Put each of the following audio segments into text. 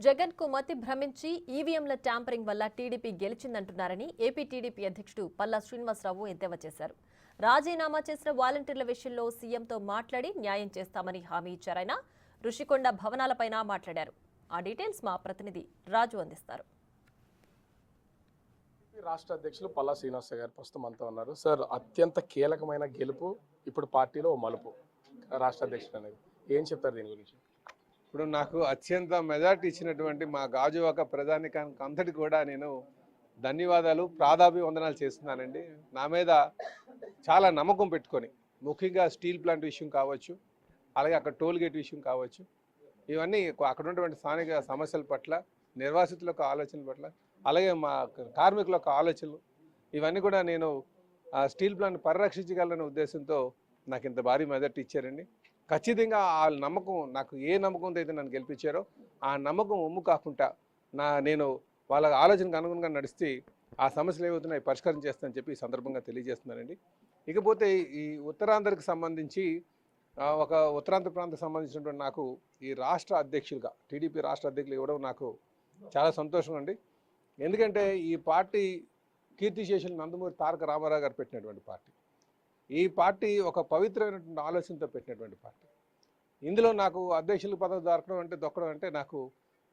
జగన్ కు మతి భ్రమించి ఈవీఎంల ట్యాంపరింగ్ వల్ల టీడీపీ గెలిచిందంటున్నారని ఏపీ టీడీపీ అధ్యక్షుడు పల్లా శ్రీనివాసరావు ఎద్దేవా చేశారు. రాజీనామా చేసిన వాలంటీర్ల విషయంలో సీఎంతో మాట్లాడి న్యాయం చేస్తామని హామీ ఇచ్చారాయన. రుషికొండ భవనాలపైన మాట్లాడారు. ఆ డీటెయిల్స్ మా ప్రతినిధి రాజు అందిస్తారు. రాష్ట్ర అధ్యక్షులు పల్లా శ్రీనివాసరావు గారు ప్రస్తుతం అంతా ఉన్నారు. సార్, అత్యంత కీలకమైన గెలుపు ఇప్పుడు పార్టీలో మలుపు రాష్ట్ర అధ్యక్షుడు అనేది ఏం చెప్తారు దీని గురించి? ఇప్పుడు నాకు అత్యంత మెజార్టీ ఇచ్చినటువంటి మా గాజువాక ప్రజానికానికి అంతటి కూడా నేను ధన్యవాదాలు, ప్రాదాభివందనాలు చేస్తున్నానండి. నా మీద చాలా నమ్మకం పెట్టుకొని, ముఖ్యంగా స్టీల్ ప్లాంట్ విషయం కావచ్చు, అలాగే అక్కడ టోల్ గేట్ విషయం కావచ్చు, ఇవన్నీ అక్కడ ఉన్నటువంటి స్థానిక సమస్యల పట్ల, నిర్వాసితుల యొక్క ఆలోచనల పట్ల, అలాగే మా కార్మికుల యొక్క ఆలోచనలు, ఇవన్నీ కూడా నేను స్టీల్ ప్లాంట్ పరిరక్షించగలనే ఉద్దేశంతో నాకు ఇంత భారీ మెజార్టీ ఇచ్చారండి. ఖచ్చితంగా ఆ నమ్మకం, నాకు ఏ నమ్మకంతో అయితే నన్ను గెలిపించారో ఆ నమ్మకం ఒమ్ము కాకుండా నేను వాళ్ళ ఆలోచనకు అనుగుణంగా నడిస్తే ఆ సమస్యలు ఏమవుతున్నాయి పరిష్కారం చేస్తానని చెప్పి ఈ సందర్భంగా తెలియజేస్తున్నానండి. ఇకపోతే ఈ ఉత్తరాంధ్రకు సంబంధించి ఒక ఉత్తరాంధ్ర ప్రాంతానికి సంబంధించినటువంటి నాకు ఈ రాష్ట్ర అధ్యక్షులుగా టీడీపీ రాష్ట్ర అధ్యక్షులు ఇవ్వడం నాకు చాలా సంతోషం అండి. ఎందుకంటే ఈ పార్టీ కీర్తిశేషులు నందమూరి తారక రామారావు గారు పెట్టినటువంటి పార్టీ. ఈ పార్టీ ఒక పవిత్రమైనటువంటి ఆలోచనతో పెట్టినటువంటి పార్టీ. ఇందులో నాకు అధ్యక్షుల పదవి దొక్కడం అంటే నాకు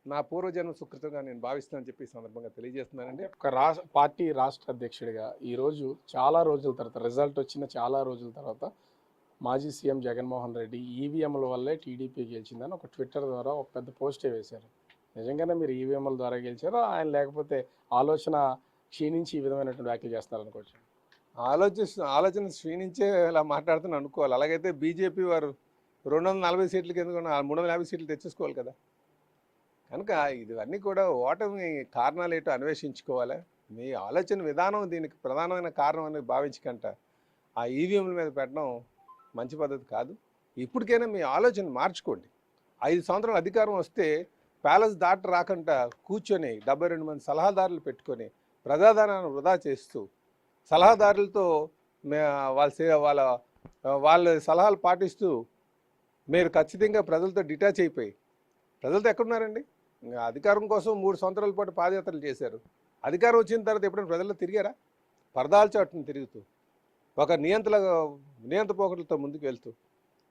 నా పూర్వజన్మ సుకృతంగా నేను భావిస్తానని చెప్పి ఈ సందర్భంగా తెలియజేస్తున్నానండి. ఒక పార్టీ రాష్ట్ర అధ్యక్షుడిగా ఈరోజు చాలా రోజుల తర్వాత రిజల్ట్ వచ్చిన చాలా రోజుల తర్వాత మాజీ సీఎం జగన్మోహన్ రెడ్డి ఈవీఎంల వల్లే టీడీపీ గెలిచిందని ఒక ట్విట్టర్ ద్వారా ఒక పెద్ద పోస్టే వేశారు. నిజంగానే మీరు ఈవీఎంల ద్వారా గెలిచారో ఆయన లేకపోతే ఆలోచన క్షీణించి ఈ విధమైనటువంటి వ్యాఖ్యలు చేస్తున్నారనుకోవచ్చు? ఆలోచన క్షీణించే ఇలా మాట్లాడుతున్నా అనుకోవాలి. అలాగైతే బీజేపీ వారు 240 సీట్లకి ఎందుకు 350 సీట్లు తెచ్చేసుకోవాలి కదా. కనుక ఇవన్నీ కూడా ఓటమి కారణాలు ఏంటో అన్వేషించుకోవాలి. మీ ఆలోచన విధానం దీనికి ప్రధానమైన కారణం అని భావించకంట ఆ ఈవీఎంల మీద పెట్టడం మంచి పద్ధతి కాదు. ఇప్పటికైనా మీ ఆలోచన మార్చుకోండి. 5 సంవత్సరాల అధికారం వస్తే ప్యాలెస్ దాటి రాకుండా కూర్చొని 72 మంది సలహాదారులు పెట్టుకొని ప్రజాధనాన్ని వృధా చేస్తూ సలహాదారులతో వాళ్ళ సలహాలు పాటిస్తూ మీరు ఖచ్చితంగా ప్రజలతో డిటాచ్ అయిపోయి, ప్రజలతో ఎక్కడున్నారండి? అధికారం కోసం 3 సంవత్సరాల పాటు పాదయాత్రలు చేశారు. అధికారం వచ్చిన తర్వాత ఎప్పుడైనా ప్రజల్లో తిరిగారా? పరదాల చాటును తిరుగుతూ, ఒక నియంత పోకట్లతో ముందుకు వెళ్తూ,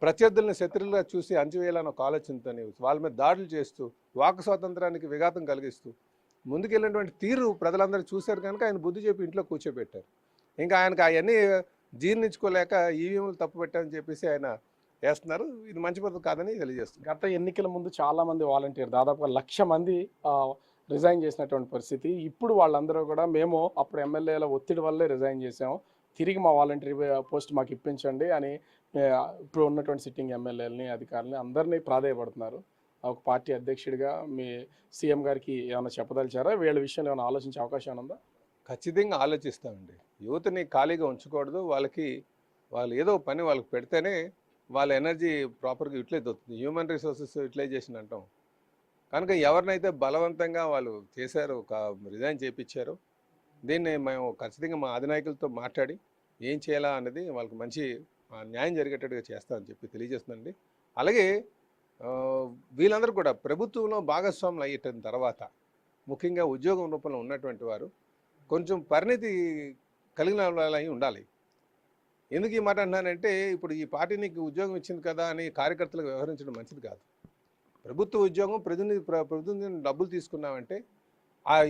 ప్రత్యర్థులను శత్రువులుగా చూసి అంచివేయాలని ఒక ఆలోచనతో వాళ్ళ మీద దాడులు చేస్తూ, వాక్ స్వాతంత్రానికి విఘాతం కలిగిస్తూ ముందుకెళ్ళినటువంటి తీరు ప్రజలందరూ చూశారు. కనుక ఆయన బుద్ధి చెప్పి ఇంట్లో కూర్చోబెట్టారు. ఇంకా ఆయనకు అవన్నీ జీర్ణించుకోలేక ఈవీఎంలు తప్పు పెట్టారని చెప్పేసి ఆయన వేస్తున్నారు. ఇది మంచి పద్ధతి కాదని తెలియజేస్తుంది. గత ఎన్నికల ముందు చాలామంది వాలంటీర్ దాదాపుగా 1,00,000 మంది రిజైన్ చేసినటువంటి పరిస్థితి. ఇప్పుడు వాళ్ళందరూ కూడా మేము అప్పుడు ఎమ్మెల్యేల ఒత్తిడి వల్లే రిజైన్ చేసాము, తిరిగి మా వాలంటీర్ పోస్ట్ మాకు ఇప్పించండి అని ఇప్పుడు ఉన్నటువంటి సిట్టింగ్ ఎమ్మెల్యేలని అధికారులని అందరినీ ప్రాధేయపడుతున్నారు. ఒక పార్టీ అధ్యక్షుడిగా మీ సీఎం గారికి ఏమైనా చెప్పదలిచారా? వీళ్ళ విషయంలో ఏమైనా ఆలోచించే అవకాశం ఉందా? ఖచ్చితంగా ఆలోచిస్తామండి. యువతని ఖాళీగా ఉంచకూడదు. వాళ్ళు ఏదో పని వాళ్ళకి పెడితేనే వాళ్ళ ఎనర్జీ ప్రాపర్గా యూటిలైజ్ అవుతుంది. హ్యూమన్ రిసోర్సెస్ యూటిలైజేషన్ అంటాం. కనుక ఎవరినైతే బలవంతంగా వాళ్ళు చేశారో, రిజైన్ చేయించారో, దీన్ని మేము ఖచ్చితంగా మా అధినాయకులతో మాట్లాడి ఏం చేయాలా అన్నది వాళ్ళకి మంచి న్యాయం జరిగేటట్టుగా చేస్తామని చెప్పి తెలియజేస్తుందండి. అలాగే వీళ్ళందరూ కూడా ప్రభుత్వంలో భాగస్వాములు అయ్యేట తర్వాత, ముఖ్యంగా ఉద్యోగం రూపంలో ఉన్నటువంటి వారు కొంచెం పరిణితి కలిగిన వాళ్ళు అయి ఉండాలి. ఎందుకు ఈ మాట అంటున్నానంటే, ఇప్పుడు ఈ పార్టీ నీకు ఉద్యోగం ఇచ్చింది కదా అని కార్యకర్తలకు వ్యవహరించడం మంచిది కాదు. ప్రభుత్వ ఉద్యోగం ప్రతినిధి డబ్బులు తీసుకున్నామంటే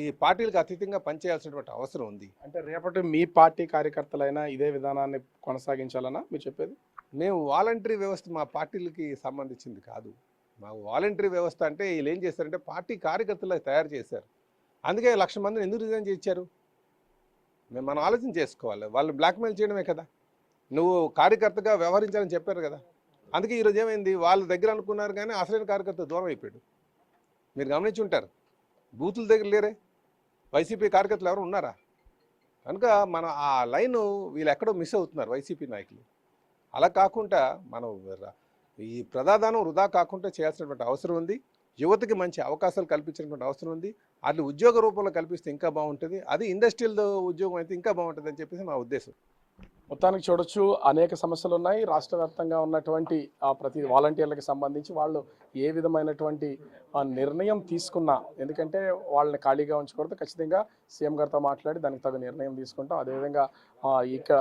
ఈ పార్టీలకు అతీతంగా పనిచేయాల్సినటువంటి అవసరం ఉంది. అంటే రేపటి మీ పార్టీ కార్యకర్తలైనా ఇదే విధానాన్ని కొనసాగించాలన్నా మీరు చెప్పేది? మేము వాలంటరీ వ్యవస్థ మా పార్టీలకి సంబంధించింది కాదు. మా వాలంటరీ వ్యవస్థ అంటే వీళ్ళు ఏం చేస్తారంటే పార్టీ కార్యకర్తలు తయారు చేశారు. అందుకే 1,00,000 మందిని ఎందుకు రిజైన్ చేయించారు? మనం ఆలోచన చేసుకోవాలి. వాళ్ళు బ్లాక్మెయిల్ చేయడమే కదా. నువ్వు కార్యకర్తగా వ్యవహరించాలని చెప్పారు కదా. అందుకే ఈరోజు ఏమైంది, వాళ్ళ దగ్గర అనుకున్నారు కానీ అసలైన కార్యకర్త దూరం అయిపోయాడు. మీరు గమనించి ఉంటారు. బూతుల దగ్గర లేరే, వైసీపీ కార్యకర్తలు ఎవరు ఉన్నారా? కనుక మనం ఆ లైను వీళ్ళు ఎక్కడో మిస్ అవుతున్నారు వైసీపీ నాయకులు. అలా కాకుండా మనం ఈ ప్రజాధనం వృధా కాకుండా చేయాల్సినటువంటి అవసరం ఉంది. యువతకి మంచి అవకాశాలు కల్పించినటువంటి అవసరం ఉంది. అది ఉద్యోగ రూపంలో కల్పిస్తే ఇంకా బాగుంటుంది. అది ఇండస్ట్రియల్ ఉద్యోగం అయితే ఇంకా బాగుంటుంది అని చెప్పేసి నా ఉద్దేశం. మొత్తానికి చూడొచ్చు అనేక సమస్యలు ఉన్నాయి. రాష్ట్ర వ్యాప్తంగా ఉన్నటువంటి ప్రతి వాలంటీర్లకు సంబంధించి వాళ్ళు ఏ విధమైనటువంటి నిర్ణయం తీసుకున్నా, ఎందుకంటే వాళ్ళని ఖాళీగా ఉంచకూడదు, ఖచ్చితంగా సీఎం గారితో మాట్లాడి దానికి తగు నిర్ణయం తీసుకుంటాం. అదేవిధంగా ఇక్కడ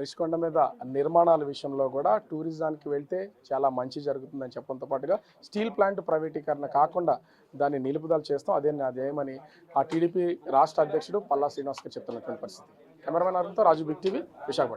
రిషికొండ మీద నిర్మాణాల విషయంలో కూడా టూరిజానికి వెళ్తే చాలా మంచి జరుగుతుందని చెప్పడంతో పాటుగా స్టీల్ ప్లాంట్ ప్రైవేటీకరణ కాకుండా దాన్ని నిలుపుదల చేస్తాం. అదేమని టీడీపీ రాష్ట్ర అధ్యక్షుడు పల్లా శ్రీనివాస్ గారు చెప్తున్నటువంటి పరిస్థితి. కెమెరామెన్ అరుణ్తో రాజు, బిగ్ టీవీ, విశాఖపట్నం.